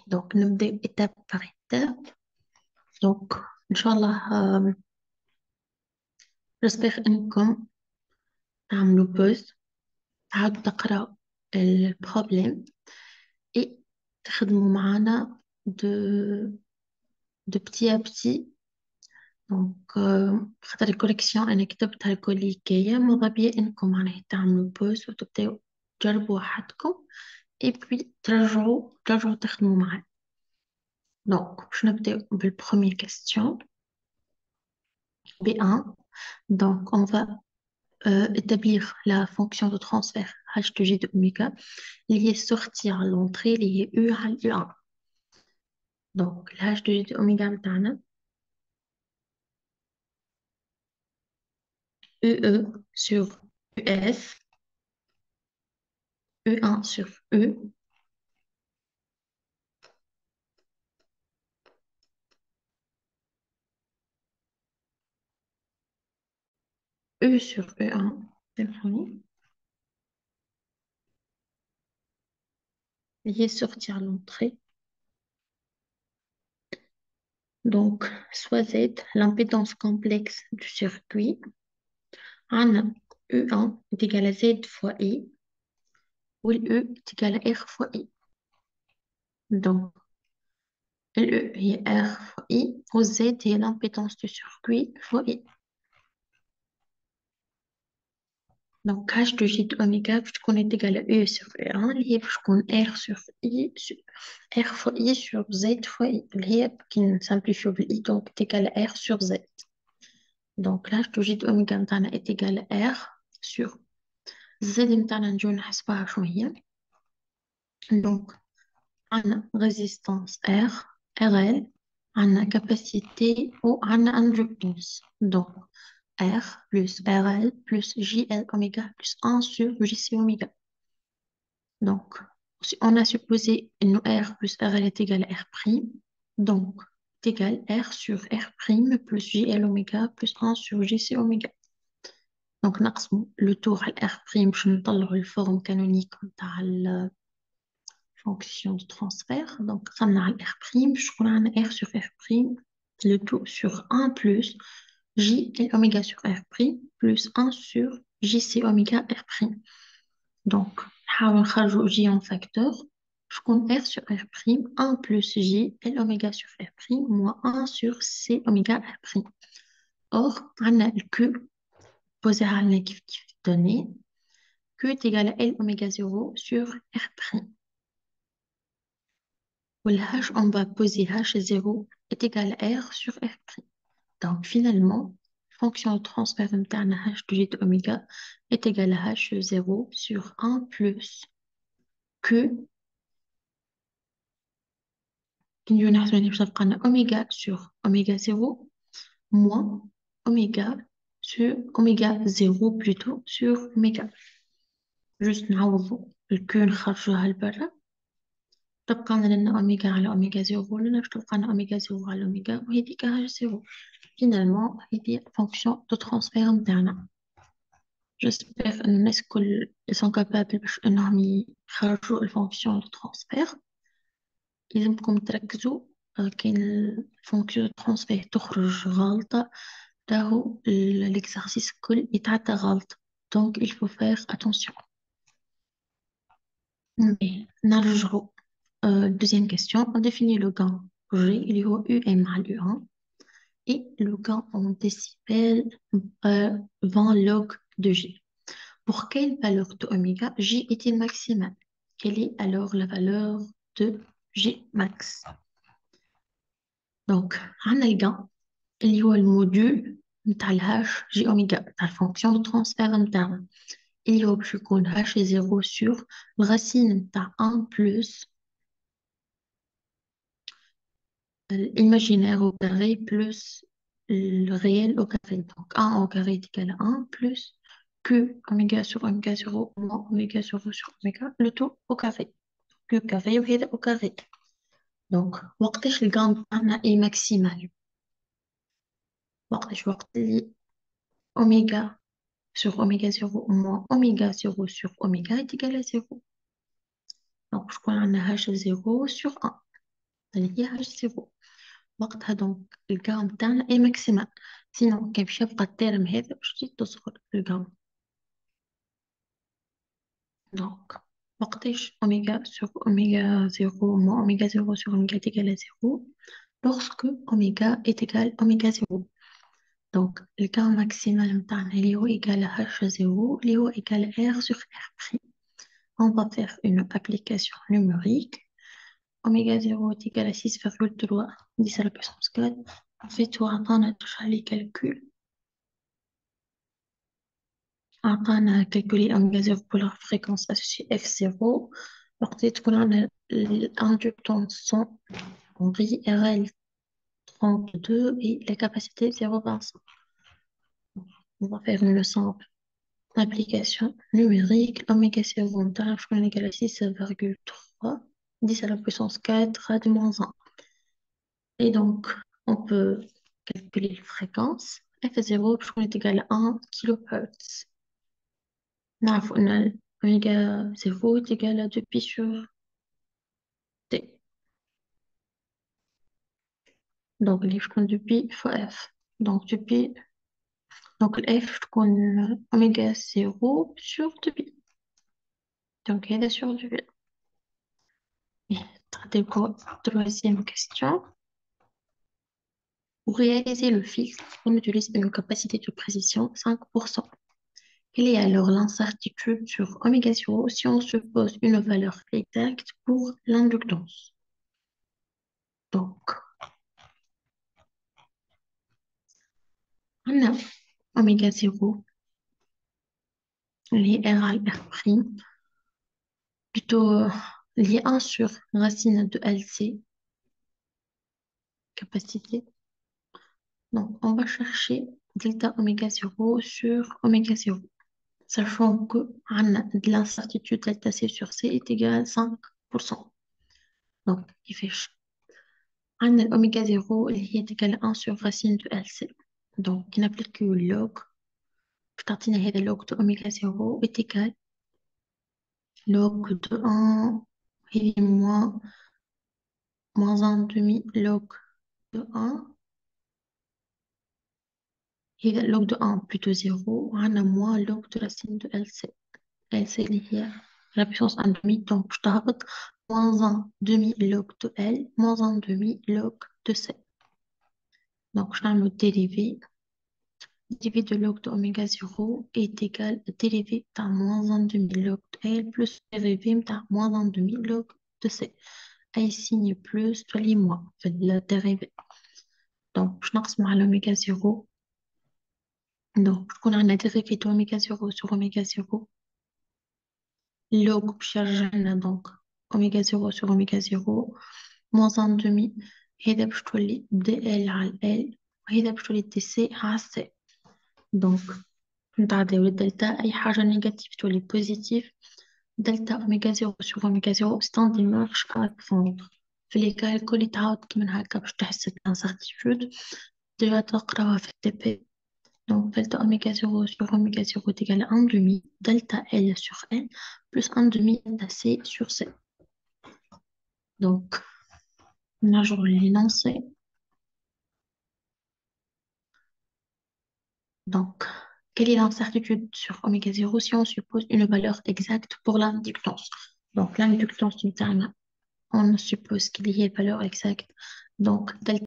Donc, نبدأ étape par étape. Donc, Inch'Allah, j'espère إنكم تعملوا pause, تعالوا تقرأوا البروبلème et تخدموا معنا de petit à petit. Donc, خاطر الكوليكسيون أنا كتبتها الكل الجاية ماذا بيا إنكم معناها تعملوا بوز وتبدأوا تجربوا وحدكم et puis ترجعوا تخدموا معنا. Donc, je نبدأ بالpremière question B1. Donc, on va établir la fonction de transfert h de g de oméga اللي هي sortir à l'entrée اللي هي U على U1. Donc, l h de g de oméga متاعنا UE sur UF, E1 sur E, E sur E1, c'est le premier. Il est sorti à l'entrée. Donc, soit Z, l'impédance complexe du circuit. On E1 est égal à Z fois I, où E est égal à R fois I. Donc, LE هي R fois I, où Z هي l'impédance du circuit fois I. Donc, H de J de oméga, puisqu'on est égal à E sur E1, اللي هي puisqu'on R sur I, R fois I sur Z fois I, اللي هي qui simplifie I, donc est égal à R sur Z. Donc, l'H de J de oméga متاعنا est égal à R sur Z متاعنا نجيو نحسبها شو هي. Donc, عنا résistance R, RL, عنا capacité ou عنا inductance. Donc, R plus RL plus JL oméga plus 1 sur JC oméga. Donc, si on a supposé que R plus RL est égal à R', donc est égal à R sur R' plus JL oméga plus 1 sur JC oméga. Donc, نقسم le tour à R' باش نطلعوا الفورم canonique نتاع la fonction de transfert. Donc, قسمنا على R' باش تكون عندنا R sur R', le tout sur 1 plus J L oméga sur R' plus 1 sur JC oméga R'. Donc, نحاول نخرجوا J en facteur. شكون R sur R', 1 plus J L oméga sur R' moins 1 sur C oméga R'. Or, on a le Q posé à la كيف donné. Q est égal à L oméga 0 sur R'. Ou le H, on va poser H0 est égal à R sur R'. Donc, finalement, fonction de transfert interne H de J de oméga est égal à H0 sur 1 plus Q qui nous donne oméga sur oméga 0 moins oméga sur oméga 0 plutôt sur oméga. Juste نعوض الكو نخرجوها لبرا تبقى لنا اوميجا على اوميجا 0 لنا باش تبقى لنا اوميجا 0 على اوميجا وهذيك هاش 0. Finalement هذه fonction de transfert نتاعنا. J'espère ان الناس الكل sont capables باش انهم يخرجوا الفونكسيون دو ترانسفير. يلزمكم تركزوا كاين الفونكسيون دو ترانسفير تخرج غلطة راهو l'exercice الكل يتعدى غلط. Donc il faut faire attention. Mais نرجعوا. Deuxième question, on définit le gain G, il y a UM à l'U1 et le gain en décibels 20 log de G. Pour quelle valeur de oméga J est-il maximal? Quelle est alors la valeur de G max? Donc, on a le gain, il y a le module نتاع H J oméga, la fonction de transfert interne. Il y a H est 0 sur la racine نتاع 1 plus l'imaginaire au carré plus le réel au carré. Donc 1 au carré est égal à 1 plus Q oméga sur oméga 0 moins oméga 0 sur oméga, le tout au carré. Q carré وهذا au carré. Donc وقتاش الجان تاعنا est maximal؟ وقت اللي oméga sur oméga 0 moins oméga 0 sur oméga est égal à 0. Donc je prends un H 0 sur 1. اللي هي H0. وقتها دونك الجاما بتاعنا ايه ماكسيمال. سينو كان باش يبقى الترم هذا باش تزيد تصغر الجاما. دونك وقتاش أوميغا sur أوميغا زيرو moins أوميغا زيرو sur أوميغا est égal à zéro lorsque أوميغا est égal à أوميغا زيرو. دونك الجاما ماكسيمال متاعنا اللي هو égal à H0 اللي هو égal à R sur R'. On va faire une application numérique. Oméga 0 est égal à 6,3 10 à la puissance 4. En fait, on a touché les calculs. On a calculé oméga 0 pour la fréquence associée F0. وقت تكون عندنا l'inductance 100 Henri RL 32 et la capacité 0,25. On va faire une simple application numérique. Oméga 0 est égal à 6,3 10 à la puissance 4 rad moins 1. Et donc, on peut calculer la fréquence. F0 est égal à 1 kHz. نعرف أن أوميغا 0 est égal à 2 pi sur T. Donc, اللي تكون 2 pi fois F. Donc, 2 pi. Donc, F تكون أوميغا 0 sur 2 pi. Donc, هذا sur 2 pi. Troisième question. Pour réaliser le filtre, on utilise une capacité de précision 5%. Quelle est alors l'incertitude sur oméga 0 si on suppose une valeur exacte pour l'inductance? Donc, on a oméga 0, les R à R', plutôt lié 1 sur racine de LC, capacité. Donc, on va chercher delta oméga 0 sur oméga 0, sachant que on a de l'incertitude delta C sur C est égal à 5%. Donc, il fait عندنا الأوميجا زيرو اللي هي تكال 1 sur racine de LC. Donc, qui n'applique que le log. بتعطينا هذا log de أوميجا زيرو est égal log de 1 هي moins 1 demi log de 1 هي log de 1 plutôt 0 وعندنا moins log de racine de LC. LC اللي هي la puissance 1 demi donc باش تهبط moins 1 demi log de L moins 1 demi log de C. Donc, je vais me dériver. Dérivé de log de oméga 0 est égal à dérivé de moins 1 demi log de L plus dérivé de moins 1 demi log de C. أي signe plus تولي moins في الدérivée. Donc, je نقسم على oméga 0. Donc, تكون عندنا dérivé de oméga 0 sur oméga 0. log باش يرجعنا donc oméga 0 sur oméga 0 moins 1 demi. هذا باش تولي dL على L وهذا باش تولي dC على C. Donc, نتعداو للدلتا أي حاجة نيجاتيف تولي بوزيتيف. دلتا أوميجا 0 sur أوميجا 0 c'est un démarche à prendre. في les calculs يتعاود كيما هكا باش تحس بانسارتيتود ديجا تقراوها في التي بي. Donc delta oméga 0 sur oméga 0 est égal à 1 demi delta L sur N plus 1 demi delta C sur C. Donc, نرجعو l'énoncé. Donc, quelle est l'incertitude sur oméga 0 si on suppose une valeur exacte pour l'inductance? Donc, l'inductance, on suppose qu'il y ait une valeur exacte. Donc, delta